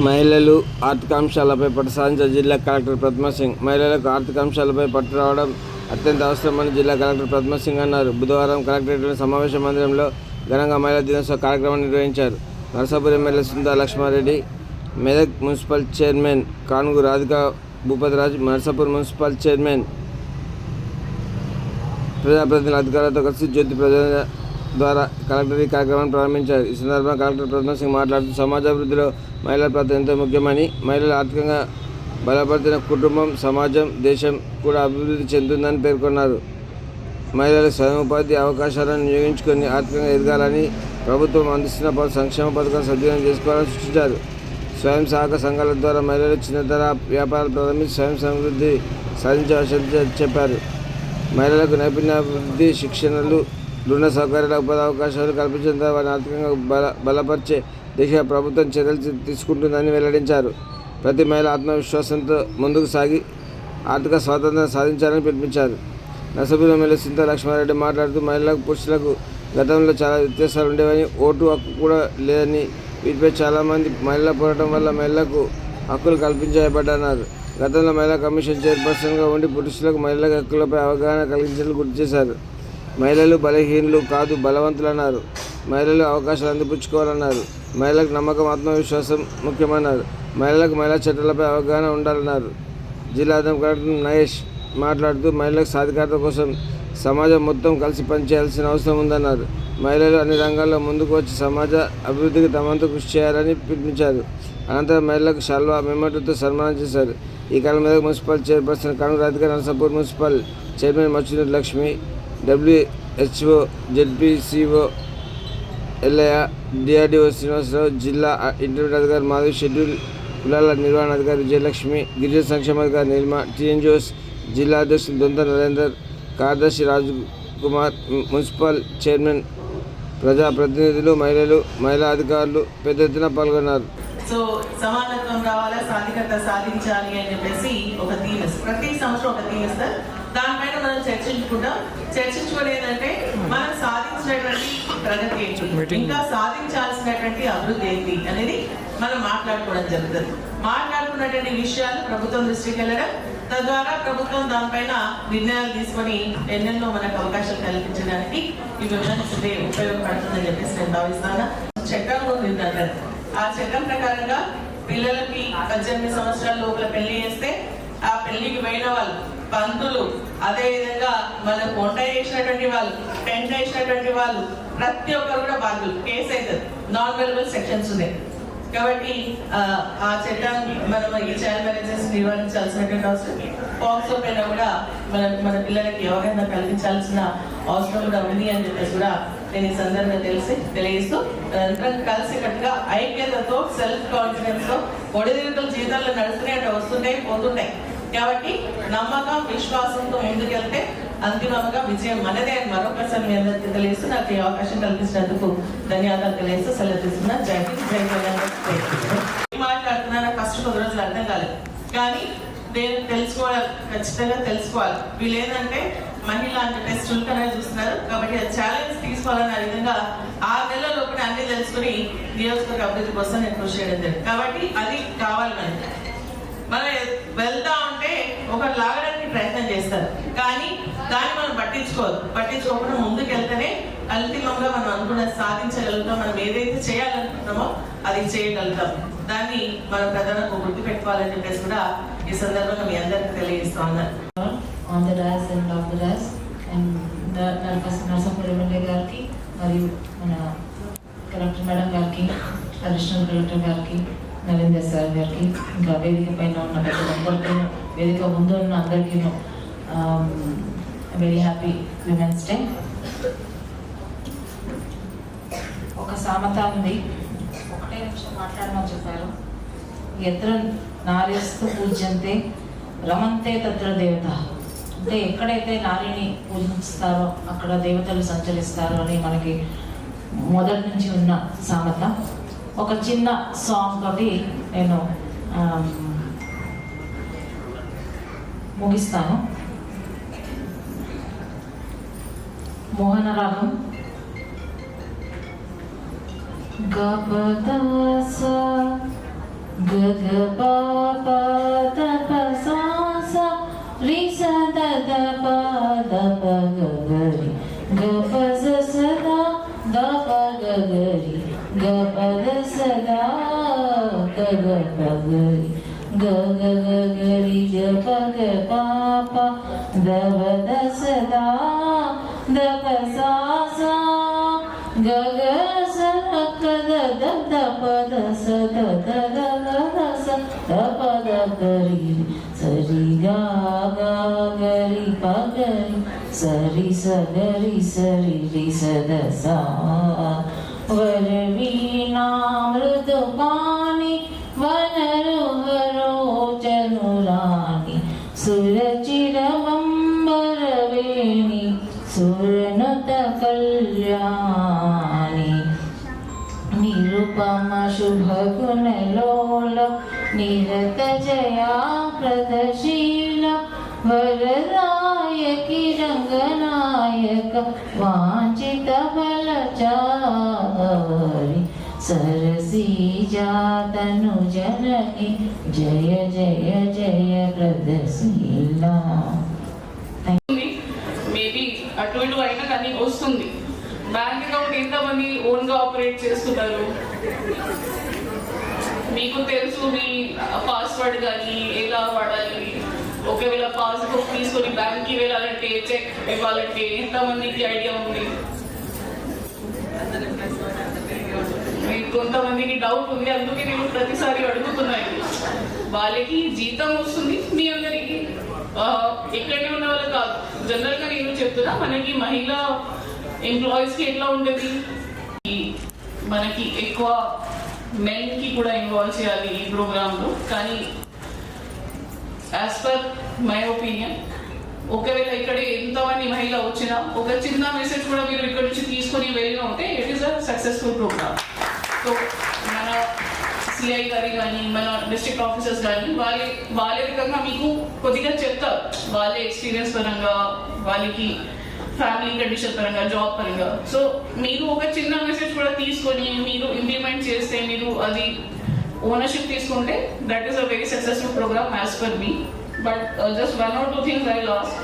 మహిళలు ఆర్థిక అంశాలపై పట్టు సాధించిన జిల్లా కలెక్టర్ ప్రతిమ సింగ్. మహిళలకు ఆర్థిక అంశాలపై పట్టు రావడం అత్యంత అవసరమని జిల్లా కలెక్టర్ ప్రతిమ సింగ్ అన్నారు. బుధవారం కలెక్టరేట్లోని సమావేశ మందిరంలో ఘనంగా మహిళా దినోత్సవ కార్యక్రమాన్ని నిర్వహించారు. Narasapuram MLA Sunda Laxma Reddy, Medak municipal chairman Kanugu Radhika Bhupathiraj, Narasapuram municipal chairman ప్రజాప్రతినిధుల అధికారులతో కలిసి జ్యోతి ప్రజల ద్వారా కలెక్టర్ ఈ కార్యక్రమాన్ని ప్రారంభించారు. ఈ సందర్భంగా కలెక్టర్ ప్రతిమ సింగ్ మాట్లాడుతూ సమాజాభివృద్ధిలో మహిళల పాత్ర ఎంతో ముఖ్యమని, మహిళలు ఆర్థికంగా బలపడిన కుటుంబం, సమాజం, దేశం కూడా అభివృద్ధి చెందుతుందని పేర్కొన్నారు. మహిళలు స్వయం ఉపాధి అవకాశాలను వినియోగించుకొని ఆర్థికంగా ఎదగాలని, ప్రభుత్వం అందిస్తున్న పలు సంక్షేమ పథకాలను సద్వినియోగం చేసుకోవాలని సూచించారు. స్వయం సహాయక సంఘాల ద్వారా మహిళలు చిన్నతర వ్యాపారాలు ప్రారంభించి స్వయం సమృద్ధి సాధించవచ్చని చెప్పారు. మహిళలకు నైపుణ్యాభివృద్ధి శిక్షణలు, రుణ సౌకర్యాల, ఉపాధి అవకాశాలు కల్పించడం ద్వారా వారిని ఆర్థికంగా బలపరిచే దిశగా ప్రభుత్వం చర్యలు తీసుకుంటుందని వెల్లడించారు. ప్రతి మహిళ ఆత్మవిశ్వాసంతో ముందుకు సాగి ఆర్థిక స్వాతంత్రం సాధించాలని పిలుపునిచ్చారు. నరసాపురం ఎమ్మెల్యే సుందా లక్ష్మారెడ్డి మాట్లాడుతూ మహిళలకు, పురుషులకు గతంలో చాలా వ్యత్యాసాలు ఉండేవని, ఓటు హక్కు కూడా లేదని, వీటిపై చాలామంది మహిళల పోరాటం వల్ల మహిళలకు హక్కులు కల్పించబడ్డారన్నారు. గతంలో మహిళా కమిషన్ చైర్పర్సన్గా ఉండి పురుషులకు మహిళల హక్కులపై అవగాహన కలిగించాలని గుర్తు చేశారు. మహిళలు బలహీనులు కాదు, బలవంతులన్నారు. మహిళలు అవకాశాలు అందిపుచ్చుకోవాలన్నారు. మహిళలకు నమ్మకం, ఆత్మవిశ్వాసం ముఖ్యమన్నారు. మహిళలకు మహిళా చట్టాలపై అవగాహన ఉండాలన్నారు. జిల్లా అదనపు కలెక్టర్ నయేష్ మాట్లాడుతూ మహిళలకు సాధికారత కోసం సమాజం మొత్తం కలిసి పనిచేయాల్సిన అవసరం ఉందన్నారు. మహిళలు అన్ని రంగాల్లో ముందుకు వచ్చి సమాజ అభివృద్ధికి తమంతా కృషి చేయాలని పిలుపునిచ్చారు. అనంతరం మహిళలకు షాల్వా, మెమోటోతో సన్మానం చేశారు. ఈ కార్యక్రమంలో municipal chairperson Kanugu Radhika, Narsapur municipal chairman Machunuri Lakshmi, WHO, ZPCO Yellaiah, DRDO Srinivasa Rao, జిల్లా ఇంటర్మీడియట్ అధికారి మాధవి, షెడ్యూల్ కులాల నిర్వహణ అధికారి విజయలక్ష్మి, గిరిజన సంక్షేమాధికారి నిర్మ, TNGOs జిల్లా అధ్యక్షులు దొంత నరేందర్, కార్యదర్శి రాజ్కుమార్, మున్సిపల్ చైర్మన్, ప్రజాప్రతినిధులు, మహిళా అధికారులు పెద్ద ఎత్తున పాల్గొన్నారు. సో సమానత్వం రావాలా, సాధికారత సాధించాలి అని చెప్పేసి ఒక థీమ్, ప్రతి సంవత్సరం ఒక థీమ్ ఇస్తారు. దానిపైన మనం చర్చించుకుని ఏంటంటే మనం సాధించినటువంటి ప్రగతి ఏంటి, ఇంకా సాధించాల్సినటువంటి అభివృద్ధి ఏంటి అనేది మనం మాట్లాడుకోవడం జరుగుతుంది. మాట్లాడుకున్నటువంటి విషయాలు ప్రభుత్వం దృష్టికి వెళ్ళడం, తద్వారా ప్రభుత్వం దానిపైన నిర్ణయాలు తీసుకొని ఎన్నెన్నో మనకు అవకాశాలు కల్పించడానికి ఈ విమర్శ ఉపయోగపడుతుందని చెప్పేసి నేను భావిస్తాను. చట్టంలో నిర్ణయం, ఆ చట్టం ప్రకారంగా పిల్లలకి 18 సంవత్సరాల లోపల పెళ్లి చేస్తే ఆ పెళ్లికి పోయిన వాళ్ళు, పంతులు, అదే విధంగా మనకు వంట చేసినటువంటి వాళ్ళు, టెంట్ వేసినటువంటి వాళ్ళు, ప్రతి ఒక్కరు కూడా బాధ్యులు. కేసు అవుతుంది. నాన్ వెలబుల్ సెక్షన్స్ ఉన్నాయి కాబట్టి ఆ చట్టాన్ని మనం ఈ చైల్డ్ మ్యారేజెస్ నివారించాల్సినటువంటి అవసరం, పాక్సో పైన కూడా మన పిల్లలకి ఎవరైనా కల్పించాల్సిన అవసరం కూడా ఉంది అని చెప్పేసి కూడా నేను ఈ సందర్భంగా తెలియజేస్తూ కలిసి కట్టుగా ఐక్యతతో, సెల్ఫ్ కాన్ఫిడెన్స్ తో ఒడిదిరుగుల జీవితాల్లో నడుస్తున్నాయి, అంటే వస్తుంటాయి, పోతుంటాయి. కాబట్టి నమ్మకం, విశ్వాసంతో ముందుకెళ్తే అంతిమంగా విజయం మనదే అని మరొకసారి మీ అందరికీ తెలియజేస్తూ నాకు ఈ అవకాశం కల్పించినందుకు ధన్యవాదాలు తెలియజేస్తూ సెలవు తీసుకున్నా. జై హింద్, జై తెలంగాణ. మాట్లాడుతున్నా ఫస్ట్ 10 రోజులు అర్థం కాలేదు, కానీ నేను తెలుసుకోవాలి, ఖచ్చితంగా తెలుసుకోవాలి. వీళ్ళు ఏంటంటే మహిళ అని చెప్పేసి చులకనగా చూస్తున్నారు కాబట్టి అది ఛాలెంజ్ తీసుకోవాలని, ఆ విధంగా 6 నెలల లోపల అన్ని తెలుసుకుని నియోజకవర్గ అభివృద్ధి కోసం నేను కృషి చేయడం జరిగింది. కాబట్టి అది కావాలి మనకి. మనం వెళ్తా ఉంటే ఒకరు లాగడానికి ప్రయత్నం చేస్తారు, కానీ దాన్ని మనం పట్టించుకోకుండా ముందుకు వెళ్తేనే అంతిమంగా మనం అనుకున్నది సాధించగలుగుతాం. మనం ఏదైతే చేయాలనుకుంటున్నామో అది చేయగలుగుతాం. దాన్ని మనం ప్రధానంగా గుర్తుపెట్టుకోవాలని చెప్పేసి కూడా ఈ సందర్భంగా మీ అందరికీ తెలియజేస్తా ఉన్నారు. నరసాపూర్ ఎమ్మెల్యే గారికి మరియు మన కలెక్టర్ మేడం గారికి, అడిషనల్ కలెక్టర్ గారికి, నరేందర్ సార్ గారికి, ఇంకా వేదిక పైన ఉన్న ప్రజలందరికీ, వేదిక ముందు ఉన్న అందరికీ వెరీ హ్యాపీ విమెన్స్ డే. ఒక సామెత ఉంది, ఒకటే నిమిషం మాట్లాడమని చెప్పారు. ఎత్ర నార్యస్తు పూజ్యంతే రమంతే తత్ర దేవత. అంటే ఎక్కడైతే నారిని పూజిస్తారో అక్కడ దేవతలు సంచరిస్తారు అని మనకి మొదటి నుంచి ఉన్న సామెత. ఒక చిన్న సాంగ్ తోటి నేను ముగిస్తాను. మోహన రాగం. గపదాస గ గ ప ప ద ప సా సా రి స ద ద ప ద ప గ గ రి గ ప స స ద ద ప గ గ రి గ ప ద స ద గ గ ప గ రి గ గ గ గ రి గ ప గ ప ప ద ప ద స ద ద ప సా సా గ గ స క ద ద ద ప ద స the the the the the స ద ప ద గ రి స రి గ గ గ రి ప గ రి స రి స గ రి స రి రి స ద స వర వీణామృతపాణి వనరుహరోచనురాణి సురచిరమంబరవేణి సురనుత కళ్యాణి నిరుపమ శుభగుణలోల నిరత జయా ప్రదశీల వరదాయకి రంగనాయక వాంఛిత బలచారి సరసీజాతను జనని జయ జయ జయ ప్రదశీల. మేబీ అటు ఇటు అయినా కానీ వస్తుంది. బ్యాంక్ అకౌంట్ ఎంతమంది ఓన్గా ఆపరేట్ చేస్తున్నారు? మీకు తెలుసు మీ పాస్వర్డ్ కానీ ఎలా వాడాలి. ఒకవేళ పాస్బుక్ తీసుకొని బ్యాంక్కి వెళ్ళాలంటే చెక్ ఇవ్వాలంటే ఎంతమందికి ఐడియా ఉంది? కొంతమందికి డౌట్ ఉంది, అందుకే నేను ప్రతిసారి అడుగుతున్నాను. వాళ్ళకి జీతం వస్తుంది, మీ అందరికి ఎక్కడనే ఉన్న వాళ్ళు కాదు. జనరల్గా నేను చెప్తున్నా, మనకి మహిళా ఎంప్లాయీస్కి ఎట్లా ఉండేది, మనకి ఎక్కువ మెన్కి కూడా ఇన్వాల్వ్ చేయాలి ఈ ప్రోగ్రాంలో. కానీ యాజ్ పర్ మై ఒపీనియన్, ఒకవేళ ఇక్కడ ఎంతమంది మహిళ వచ్చినా ఒక చిన్న మెసేజ్ కూడా మీరు ఇక్కడ నుంచి తీసుకొని వెళ్ళినా ఉంటే it is a successful programme. So మన సిఐ గారి కానీ మన డిస్ట్రిక్ట్ ఆఫీసర్స్ కానీ వాళ్ళ విధంగా మీకు కొద్దిగా చెప్తారు, వాళ్ళ ఎక్స్పీరియన్స్ పరంగా, వాళ్ళకి ఫ్యామిలీ కండిషన్ పరంగా, జాబ్ పరంగా. సో మీరు ఒక చిన్న మెసేజ్ కూడా తీసుకొని మీరు ఇంప్లిమెంట్ చేస్తే, మీరు అది ఓనర్షిప్ తీసుకుంటే that is a very successful programme as per me. But just 1 or 2 things I last.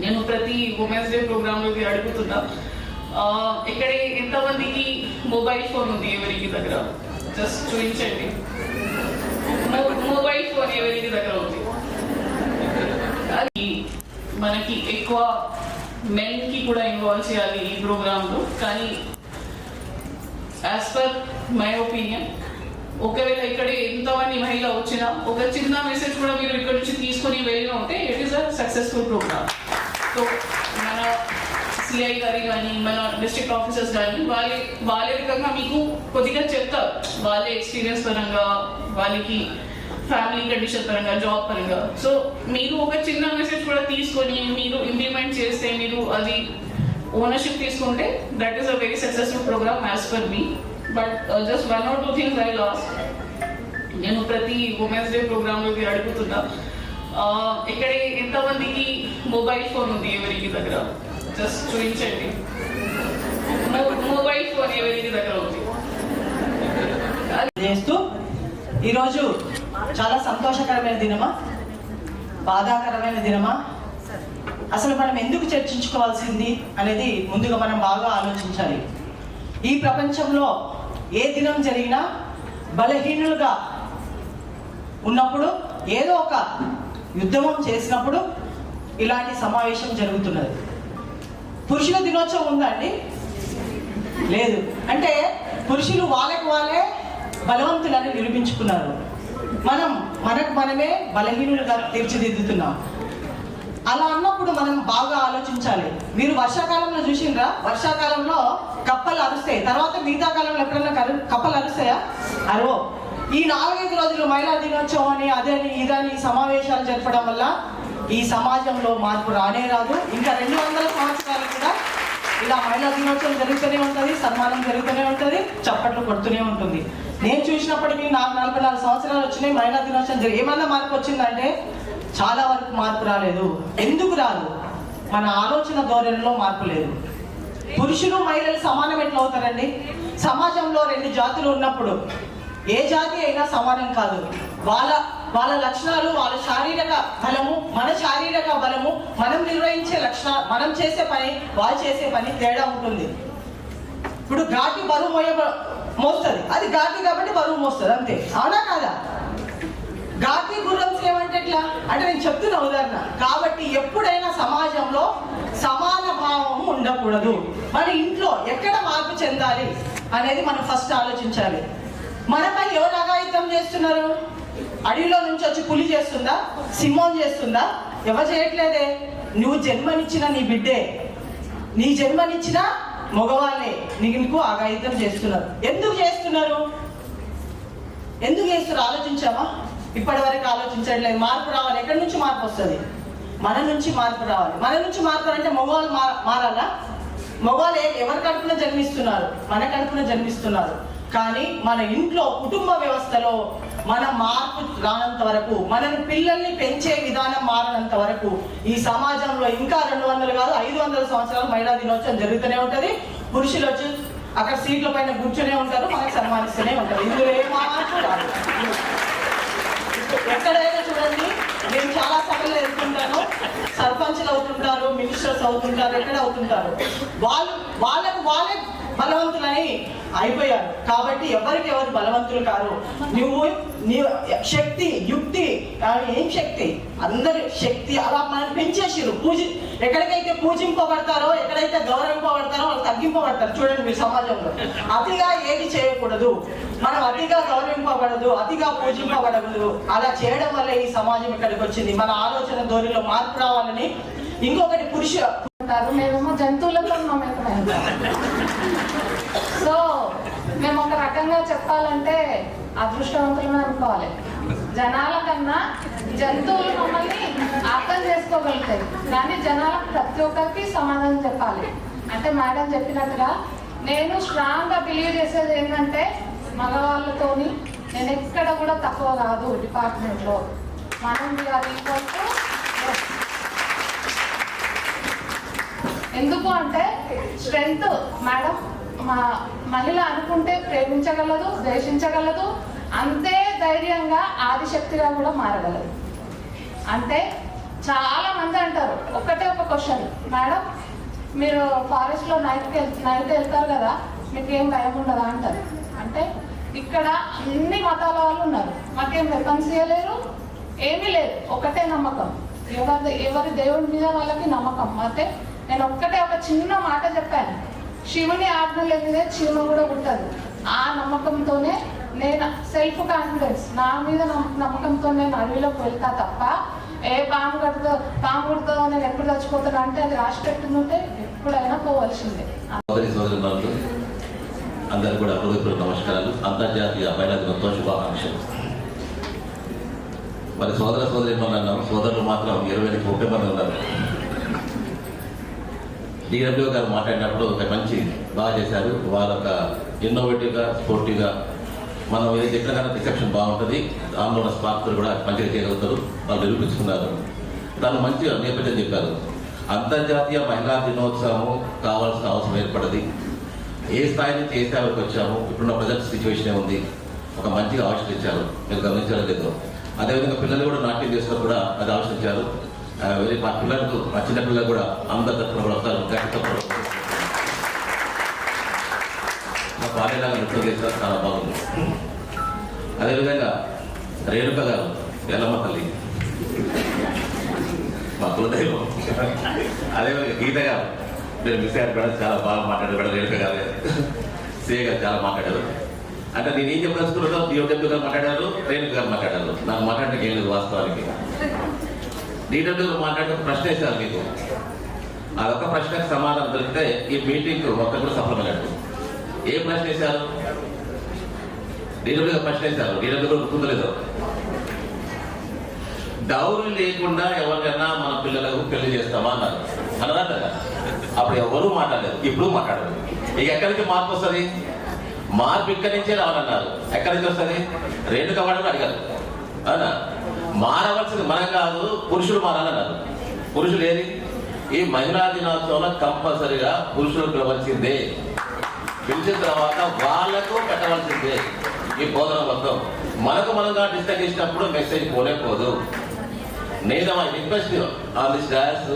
నేను ప్రతి ఉమెన్స్ డే ప్రోగ్రాంలోకి అడుగుతున్నా, ఇక్కడ ఎంతమందికి మొబైల్ ఫోన్ ఉంది? ఎవరికి దగ్గర జస్ట్ చూపించండి. మొబైల్ ఫోన్ ఎవరికి దగ్గర ఉంది? అది మనకి ఎక్కువ మెన్కి కూడా ఇన్వాల్వ్ చేయాలి ఈ ప్రోగ్రాంలో. కానీ యాజ్ పర్ మై ఒపీనియన్, ఒకవేళ ఇక్కడ ఎంతమంది మహిళ వచ్చినా ఒక చిన్న మెసేజ్ కూడా మీరు ఇక్కడ నుంచి తీసుకొని వెళ్ళినా ఉంటే it is a successful programme. So మన సిఐ గారి కానీ మన డిస్ట్రిక్ట్ ఆఫీసర్స్ కానీ వాళ్ళ విధంగా మీకు కొద్దిగా చెప్తారు, వాళ్ళ ఎక్స్పీరియన్స్ పరంగా, వాళ్ళకి ఫ్యామిలీ కండిషన్ పరంగా, జాబ్ పరంగా. సో మీరు ఒక చిన్న మెసేజ్ కూడా తీసుకొని మీరు ఇంప్లిమెంట్ చేస్తే, మీరు అది ఓనర్షిప్ తీసుకుంటే that is a very successful programme as per me. But just 1 or 2 things I last. నేను ప్రతి ఉమెన్స్ డే ప్రోగ్రాంలోకి అడుగుతున్నా, ఇక్కడ ఎంతమందికి మొబైల్ ఫోన్ ఉంది? ఎవరికి దగ్గర జస్ట్ చూపించండి. మొబైల్ ఫోన్ ఎవరికి దగ్గర ఉంది? చేస్తూ ఈరోజు చాలా సంతోషకరమైన దినమా, బాధాకరమైన దినమా, అసలు మనం ఎందుకు చర్చించుకోవాల్సింది అనేది ముందుగా మనం బాగా ఆలోచించాలి. ఈ ప్రపంచంలో ఏ దినం జరిగినా బలహీనులుగా ఉన్నప్పుడు, ఏదో ఒక యుద్ధం చేసినప్పుడు ఇలాంటి సమావేశం జరుగుతున్నది. పురుషుల దినోత్సవం ఉందా అండి? లేదు. అంటే పురుషులు వాళ్ళకి వాళ్ళే బలవంతులని నిరూపించుకున్నారు. మనకు మనమే బలహీనులుగా తీర్చిదిద్దుతున్నాం. అలా అన్నప్పుడు మనం బాగా ఆలోచించాలి. మీరు వర్షాకాలంలో చూసిండ్రా? వర్షాకాలంలో కప్పలు అరుస్తాయి, తర్వాత మిగతా కాలంలో ఎప్పుడైనా కప్పలు అరుస్తాయా? అరవో. ఈ 4-5 రోజులు మహిళా దినోత్సవం అని, అదని ఇదని సమావేశాలు జరపడం వల్ల ఈ సమాజంలో మార్పు రానే రాదు. ఇంకా 200 సంవత్సరాలు కూడా ఇలా మహిళా దినోత్సవం జరుగుతూనే ఉంటుంది, సన్మానం జరుగుతూనే ఉంటుంది, చప్పట్లు కొడుతూనే ఉంటుంది. నేను చూసినప్పటికీ నాకు 44 సంవత్సరాలు వచ్చినాయి. మహిళా దినోత్సవం ఏమన్నా మార్పు వచ్చిందంటే చాలా వరకు మార్పు రాలేదు. ఎందుకు రాదు? మన ఆలోచన ధోరణిలో మార్పు లేదు. పురుషులు మహిళలు సమానం ఎట్లా అవుతారండి? సమాజంలో 2 జాతులు ఉన్నప్పుడు ఏ జాతి అయినా సమానం కాదు. వాళ్ళ వాళ్ళ లక్షణాలు, వాళ్ళ శారీరక బలము, మన శారీరక బలము, మనం నిర్వహించే లక్షణాలు, మనం చేసే పని, వాళ్ళు చేసే పని తేడా ఉంటుంది. ఇప్పుడు ఘాటి బరువు మోస్తుంది, అది ఘాటి కాబట్టి బరువు మోస్తుంది, అంతే. అవునా కాదా? ఘాటి గుర్రం ఏమంటే ఎట్లా అంటే నేను చెప్తున్న ఉదాహరణ. కాబట్టి ఎప్పుడైనా సమాజంలో సమాన భావం ఉండకూడదు. మన ఇంట్లో ఎక్కడ మార్పు చెందాలి అనేది మనం ఫస్ట్ ఆలోచించాలి. మనపై ఎవరు అఘాయిత్యం చేస్తున్నారు? అడవిలో నుంచి వచ్చి పులి చేస్తుందా? సింహం చేస్తుందా? ఎవరు చేయట్లేదే. నువ్వు జన్మనిచ్చిన నీ బిడ్డే, నీ జన్మనిచ్చిన మగవాళ్ళే నీకు అఘాయిత్యం చేస్తున్నారు. ఎందుకు చేస్తున్నారు? ఎందుకు చేస్తున్నారు ఆలోచించావా? ఇప్పటి వరకు ఆలోచించట్లేదు. మార్పు రావాలి. ఎక్కడి నుంచి మార్పు వస్తుంది? మన నుంచి మార్పు రావాలి. మన నుంచి మార్పు అంటే మగవాళ్ళు మారాలా? మగవాళ్ళు ఎవరి కడుపున జన్మిస్తున్నారు? మన కడుపున జన్మిస్తున్నారు. కానీ మన ఇంట్లో కుటుంబ వ్యవస్థలో మన మార్పు రానంత వరకు, మన పిల్లల్ని పెంచే విధానం మారనంత వరకు ఈ సమాజంలో ఇంకా 200 కాదు 500 సంవత్సరాలు మహిళా దినోత్సవం జరుగుతూనే ఉంటుంది. పురుషులు వచ్చి అక్కడ సీట్ల పైన కూర్చునే ఉంటారు, మనకు సన్మానిస్తూనే ఉంటారు. ఇందులో ఏ మార్పు రాదు. ఎక్కడైనా చూడండి, నేను చాలా సభలు వెళ్తుంటాను, సర్పంచ్లు అవుతుంటారు, మినిస్టర్స్ అవుతుంటారు, ఎక్కడ అవుతుంటారు, వాళ్ళకు వాళ్ళే బలవంతులని అయిపోయారు. కాబట్టి ఎవరికి ఎవరు బలవంతులు కారు. నీ శక్తి, యుక్తి, ఏం శక్తి, అందరి శక్తి అలా మనం పెంచేసిరు. ఎక్కడికైతే పూజింపబడతారో, ఎక్కడైతే గౌరవింపబడతారో వాళ్ళు తగ్గింపబడతారు. చూడండి మీరు సమాజంలో అతిగా ఏది చేయకూడదు, మనం అతిగా గౌరవింపబడదు, అతిగా పూజింపబడదు. అలా చేయడం వల్ల ఈ సమాజం ఇక్కడికి వచ్చింది. మన ఆలోచన ధోరణిలో మార్పు రావాలని. ఇంకొకటి మేమేమో జంతువులతో మమేకమైంది. సో మేము ఒక రకంగా చెప్పాలంటే అదృష్టవంతులమే అనుకోవాలి. జనాల కన్నా జంతువులు మమ్మల్ని అర్థం చేసుకోగలుగుతాయి, కానీ జనాలకు ప్రతి ఒక్కరికి సమాధానం చెప్పాలి. అంటే మేడం చెప్పినట్టుగా నేను స్ట్రాంగ్గా బిలీవ్ చేసేది ఏంటంటే మగవాళ్ళతోని నేను ఎక్కడ కూడా తక్కువ కాదు. డిపార్ట్మెంట్లో మనం ఎందుకు అంటే స్ట్రెంగ్త్ మేడం, మహిళ అనుకుంటే ప్రేమించగలదు, ద్వేషించగలదు, అంతే ధైర్యంగా ఆదిశక్తిగా కూడా మారగలదు. అంటే చాలా మంది అంటారు ఒక్కటే ఒక క్వశ్చన్, మేడం మీరు ఫారెస్ట్లో నైట్ వెళ్తారు కదా, మీకు ఏం భయం ఉండదా అంటారు. అంటే ఇక్కడ అన్ని మతాల వాళ్ళు ఉన్నారు, మాకేం వెపన్స్ ఇవ్వలేరు, ఏమీ లేదు, ఒకటే నమ్మకం. ఎవరి దేవుడి మీద వాళ్ళకి నమ్మకం. అంటే నేను ఒక్కటే ఒక చిన్న మాట చెప్పాను, శివుని ఆజ్ఞ లేనిదే చీమ కూడా పుట్టదు. ఆ నమ్మకంతోనే నేను సెల్ఫ్ కాన్ఫిడెన్స్, నా మీద నమ్మకంతో నేను అడవిలోకి వెళ్తా తప్ప ఏ పాము కుడుతుందో నేను ఎప్పుడు చచ్చిపోతాను అంటే అది రాసి పెట్టుకుంటే ఎప్పుడైనా పోవలసిందే. అందరు కూడా హృదయపూర్వక నమస్కారాలు. అంతర్జాతీయ మహిళా దినోత్సవ శుభాకాంక్షలు. మరి సోదరులు మాత్రం 20-30 మంది ఉన్నారు. డిడబ్ల్యూ గారు మాట్లాడినప్పుడు ఒక మంచి బాగా చేశారు. వాళ్ళు ఒక ఇన్నోవేటివ్గా, స్పోర్టివ్గా మనం ఏదైతే ఎక్కడ రిసెప్షన్ బాగుంటుంది, దానిలో ఉన్న స్పార్కులు కూడా మంచిగా చేయగలుగుతారు. వాళ్ళు నిరూపించుకున్నారు. దాన్ని మంచిగా నేపథ్యం చెప్పారు. అంతర్జాతీయ మహిళా దినోత్సవం కావాల్సిన అవసరం ఏర్పడింది. ఏ స్థాయి నుంచి ఏ స్థాయికి వచ్చాము, ఇప్పుడున్న ప్రజెంట్ సిచ్యువేషన్ ఉంది. ఒక మంచిగా ఆవిష్కరించారు, మీరు గమనించారో లేదో. అదేవిధంగా పిల్లలు కూడా నాట్యం చేసినా కూడా అది ఆవిష్కరించారు. మా పిల్లలకు, మా చిన్న పిల్లలు కూడా అందరి తరఫున కూడా వస్తారు. మా బాల్యలాగా నృత్యం చేస్తారు, చాలా బాగుంది. అదేవిధంగా రేణుక గారు, ఎల్లమ్మ తల్లి, మా కులదైవం. అదేవిధంగా గీత గారు, నేను మిస్ అయ్యారు కూడా, చాలా బాగా మాట్లాడారు కూడా. రేణుక గారు, సే గారు చాలా మాట్లాడారు. అంటే నేను ఏం చెప్పదలుచుకున్నానో డిఓడబ్ల్యూ గారు మాట్లాడారు, రేణుక గారు మాట్లాడారు. నాకు మాట్లాడడానికి ఏం లేదు వాస్తవానికి. డిడబ్ల్యూ గారు మాట్లాడిన ప్రశ్న వేశారు మీకు. అదొక ప్రశ్నకు సమాధానం దొరికితే ఈ మీటింగ్ మొత్తం కూడా సఫలమైనట్టు. ఏ ప్రశ్న వేశారు? డిడబ్ల్యూ గారు ప్రశ్న వేశారు. డిడబ్ల్యూ గారు గుర్తుందో డౌరీ లేకుండా ఎవరికైనా మన పిల్లలకు పెళ్లి చేస్తామా అన్నారు. అన్నదా కదా? అప్పుడు ఎవరు మాట్లాడలేదు, ఇప్పుడు మాట్లాడలేదు. ఇక ఎక్కడి నుంచి మార్పు వస్తుంది? మార్పు ఇక్కడి నుంచే రావాలన్నారు. ఎక్కడి నుంచి వస్తుంది? రేణుక వాడు అడిగారు. అవునా? మారవలసింది మనం కాదు, పురుషులు మారాలన్నారు. పురుషులు ఏది? ఈ మహిళా దినోత్సవంలో కంపల్సరిగా పురుషులు పిలవలసిందే. పిలిచిన తర్వాత వాళ్లకు పెట్టవలసిందే. ఈ బోధన మొత్తం మనకు మనంగా డిస్కస్ చేసినప్పుడు మెసేజ్ పోనే పోదు. నేను రిక్వెస్ట్ ఆన్ దిస్ డాస్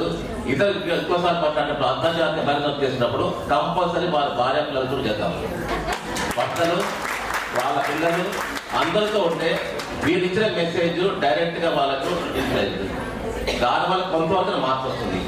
ఇతర ఎక్కువసార్లు మాట్లాడినప్పుడు అంతర్జాతీయ మహిళలు చేసినప్పుడు కంపల్సరీ వాళ్ళ భార్య పిల్లలు కూడా చేద్దాం. భర్తలు వాళ్ళ పిల్లలు అందరితో ఉంటే వీళ్ళు ఇచ్చిన మెసేజ్ డైరెక్ట్ గా వాళ్ళకు ఇన్ఫ్లుయెన్స్, దానివల్ల కొంతవరకు మార్పు వస్తుంది.